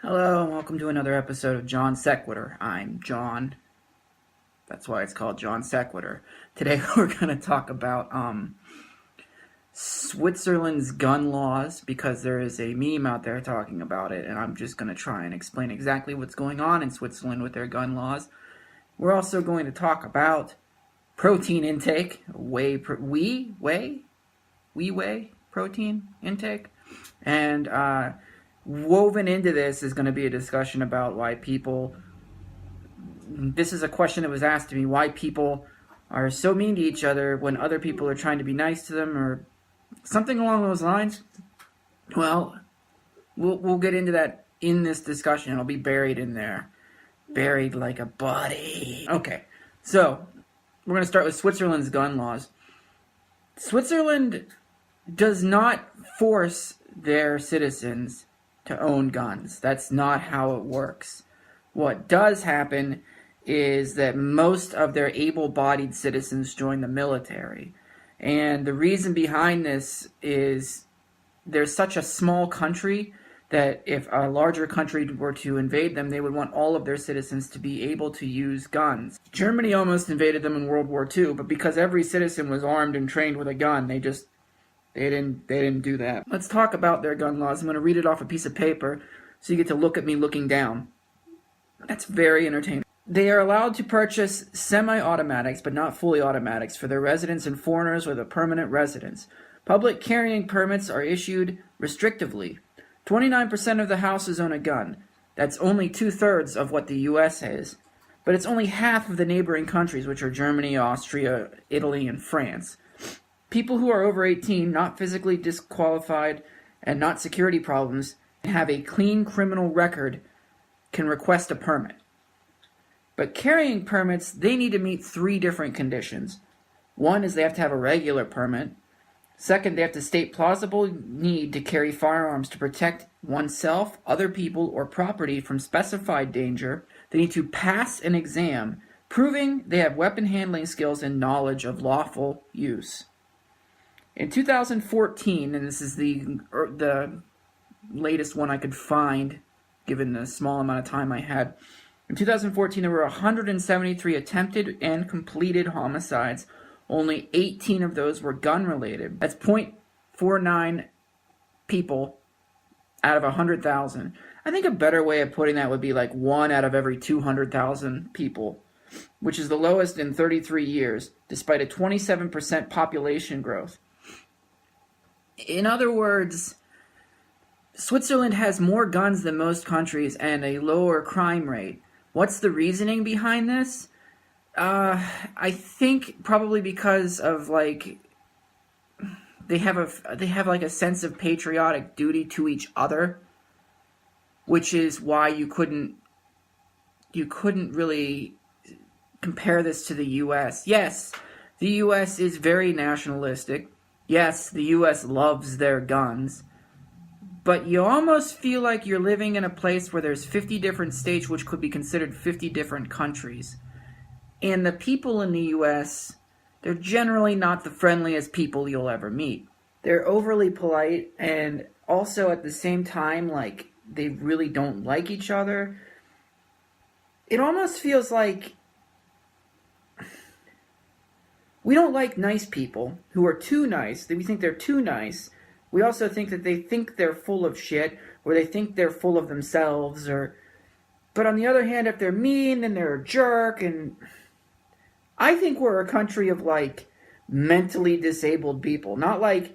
Hello, and welcome to another episode of Johnsequitur. I'm John. That's why it's called Johnsequitur. Today we're going to talk about Switzerland's gun laws, because there is a meme out there talking about it, and I'm just going to try and explain exactly what's going on in Switzerland with their gun laws. We're also going to talk about protein intake, whey protein intake, and woven into this is going to be a discussion about why people, this is a question that was asked to me, why people are so mean to each other when other people are trying to be nice to them, or something along those lines. Well, we'll get into that in this discussion. It'll be buried in there. Buried like a body. Okay, so we're going to start with Switzerland's gun laws. Switzerland does not force their citizens to own guns. That's not how it works. What does happen is that most of their able-bodied citizens join the military. And the reason behind this is there's such a small country that if a larger country were to invade them, they would want all of their citizens to be able to use guns. Germany almost invaded them in World War II, but because every citizen was armed and trained with a gun, they didn't do that. Let's talk about their gun laws. I'm going to read it off a piece of paper so you get to look at me looking down. That's very entertaining. They are allowed to purchase semi-automatics, but not fully automatics, for their residents and foreigners with a permanent residence. Public carrying permits are issued restrictively. 29% of the houses own a gun. That's only 2/3 of what the U.S. is. But it's only half of the neighboring countries, which are Germany, Austria, Italy, and France. People who are over 18, not physically disqualified, and not security problems, and have a clean criminal record can request a permit. But carrying permits, they need to meet 3 different conditions. One is they have to have a regular permit. Second, they have to state plausible need to carry firearms to protect oneself, other people, or property from specified danger. They need to pass an exam, proving they have weapon handling skills and knowledge of lawful use. In 2014, and this is the latest one I could find, given the small amount of time I had, in 2014 there were 173 attempted and completed homicides. Only 18 of those were gun-related. That's 0.49 people out of 100,000. I think a better way of putting that would be like 1 out of every 200,000 people, which is the lowest in 33 years, despite a 27% population growth. In other words, Switzerland has more guns than most countries and a lower crime rate. What's the reasoning behind this? I think probably because of they have a sense of patriotic duty to each other, which is why you couldn't really compare this to the US. Yes, the US is very nationalistic. Yes, the U.S. loves their guns, but you almost feel like you're living in a place where there's 50 different states which could be considered 50 different countries. And the people in the U.S., they're generally not the friendliest people you'll ever meet. They're overly polite, and also at the same time, they really don't like each other. It almost feels like we don't like nice people who are too nice. We think they're too nice. We also think that they think they're full of shit, or they think they're full of themselves, but on the other hand, if they're mean, then they're a jerk. And I think we're a country of mentally disabled people, not like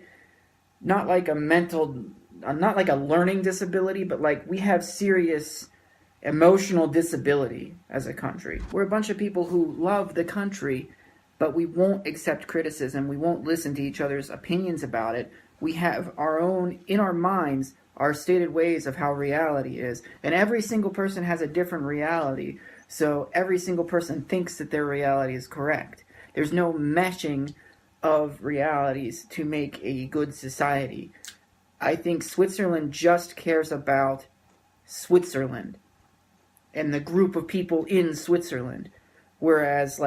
a learning disability, but we have serious emotional disability as a country. We're a bunch of people who love the country, but we won't accept criticism. We won't listen to each other's opinions about it. We have our own, in our minds, our stated ways of how reality is. And every single person has a different reality. So every single person thinks that their reality is correct. There's no meshing of realities to make a good society. I think Switzerland just cares about Switzerland and the group of people in Switzerland. Whereas,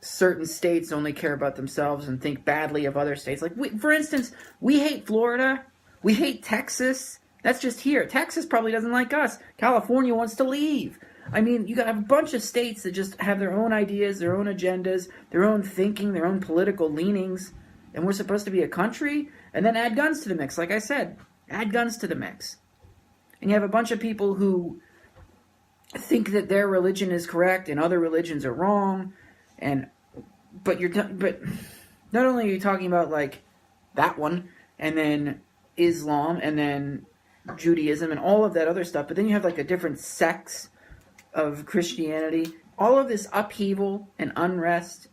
certain states only care about themselves and think badly of other states. For instance, we hate Florida, we hate Texas, That's just here. Texas probably doesn't like us. California wants to leave. I mean, you got a bunch of states that just have their own ideas, their own agendas, their own thinking, their own political leanings, and we're supposed to be a country? And then add guns to the mix, like I said. Add guns to the mix. And you have a bunch of people who think that their religion is correct and other religions are wrong, but not only are you talking about like that one, and then Islam, and then Judaism, and all of that other stuff, but then you have like a different sects of Christianity, all of this upheaval and unrest,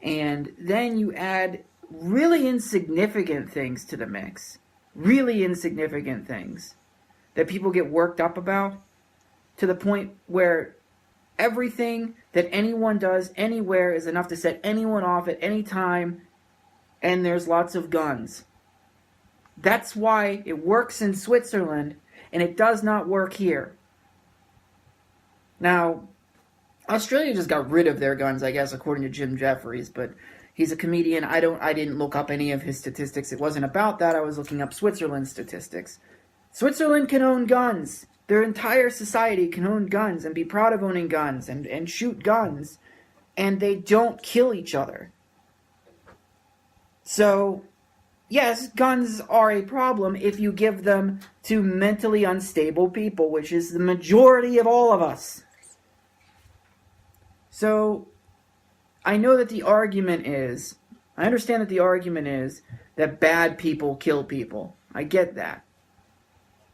and then you add really insignificant things to the mix, really insignificant things that people get worked up about, to the point where everything that anyone does anywhere is enough to set anyone off at any time, and there's lots of guns. That's why it works in Switzerland, and it does not work here. Now, Australia just got rid of their guns, I guess, according to Jim Jeffries, but he's a comedian. I didn't look up any of his statistics. It wasn't about that. I was looking up Switzerland's statistics. Switzerland can own guns. Their entire society can own guns and be proud of owning guns and shoot guns, and they don't kill each other. So, yes, guns are a problem if you give them to mentally unstable people, which is the majority of all of us. So, I understand that the argument is that bad people kill people. I get that.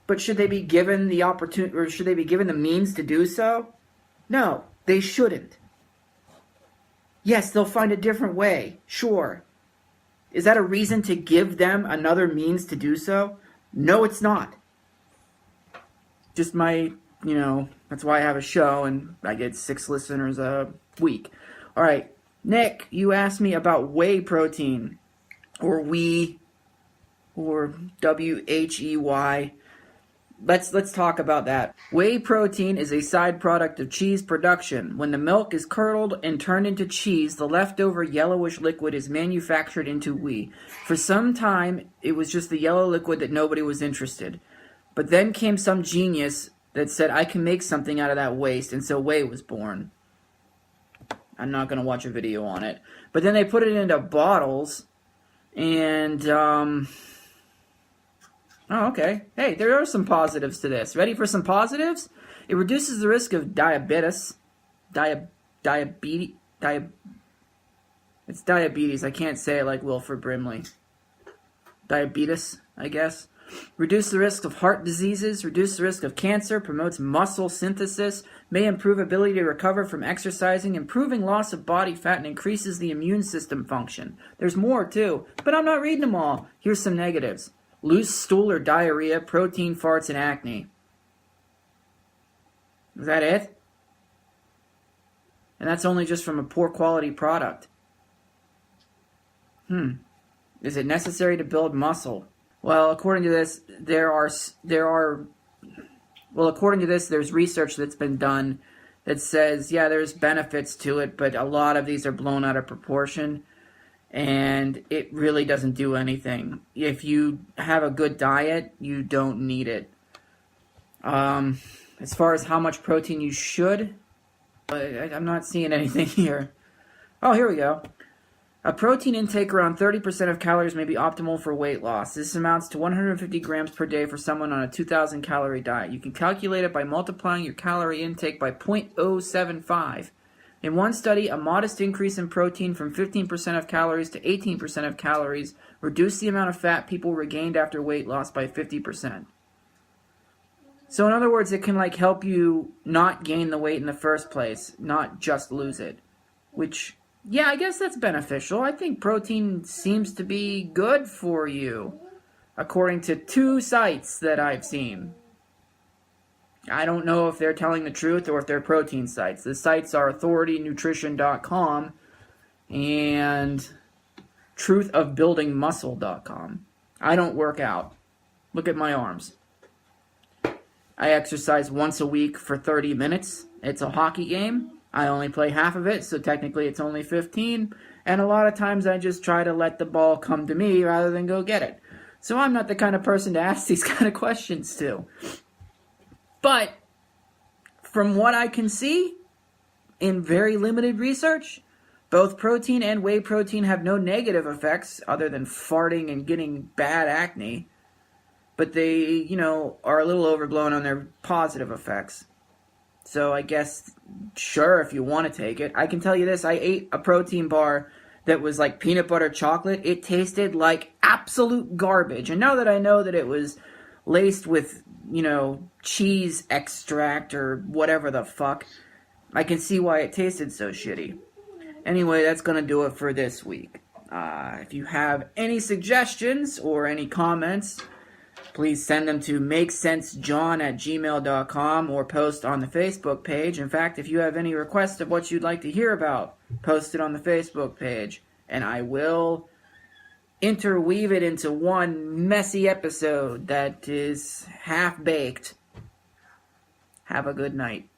But should they be given the opportunity, or should they be given the means to do so? No, they shouldn't. Yes, they'll find a different way, sure. Is that a reason to give them another means to do so? No, it's not. Just that's why I have a show and I get 6 listeners a week. All right, Nick, you asked me about whey protein, or Whey, or Whey. Let's talk about that. Whey protein is a side product of cheese production. When the milk is curdled and turned into cheese, the leftover yellowish liquid is manufactured into whey. For some time, it was just the yellow liquid that nobody was interested. But then came some genius that said, I can make something out of that waste, and so whey was born. I'm not going to watch a video on it. But then they put it into bottles, and oh, okay. Hey, there are some positives to this. Ready for some positives? It reduces the risk of diabetes. It's diabetes. I can't say it like Wilford Brimley. Diabetes, I guess. Reduce the risk of heart diseases. Reduce the risk of cancer. Promotes muscle synthesis. May improve ability to recover from exercising. Improving loss of body fat, and increases the immune system function. There's more, too. But I'm not reading them all. Here's some negatives. Loose stool or diarrhea, protein farts, and acne. Is that it? And that's only just from a poor quality product. Is it necessary to build muscle? Well, according to this, there's research that's been done that says, yeah, there's benefits to it, but a lot of these are blown out of proportion. And it really doesn't do anything. If you have a good diet, you don't need it. As far as how much protein you should, I'm not seeing anything here. Oh, here we go. A protein intake around 30% of calories may be optimal for weight loss. This amounts to 150 grams per day for someone on a 2,000 calorie diet. You can calculate it by multiplying your calorie intake by 0.075. In one study, a modest increase in protein from 15% of calories to 18% of calories reduced the amount of fat people regained after weight loss by 50%. So in other words, it can help you not gain the weight in the first place, not just lose it. Which, yeah, I guess that's beneficial. I think protein seems to be good for you, according to 2 sites that I've seen. I don't know if they're telling the truth or if they're protein sites. The sites are authoritynutrition.com and truthofbuildingmuscle.com. I don't work out. Look at my arms. I exercise once a week for 30 minutes. It's a hockey game. I only play half of it, so technically it's only 15. And a lot of times I just try to let the ball come to me rather than go get it. So I'm not the kind of person to ask these kind of questions to. But from what I can see, in very limited research, both protein and whey protein have no negative effects other than farting and getting bad acne. But they, are a little overblown on their positive effects. So I guess, sure, if you want to take it. I can tell you this, I ate a protein bar that was like peanut butter chocolate. It tasted like absolute garbage. And now that I know that it was laced with, cheese extract or whatever the fuck, I can see why it tasted so shitty. Anyway, that's going to do it for this week. If you have any suggestions or any comments, please send them to makesensejohn@gmail.com or post on the Facebook page. In fact, if you have any requests of what you'd like to hear about, post it on the Facebook page, and I will interweave it into one messy episode that is half-baked. Have a good night.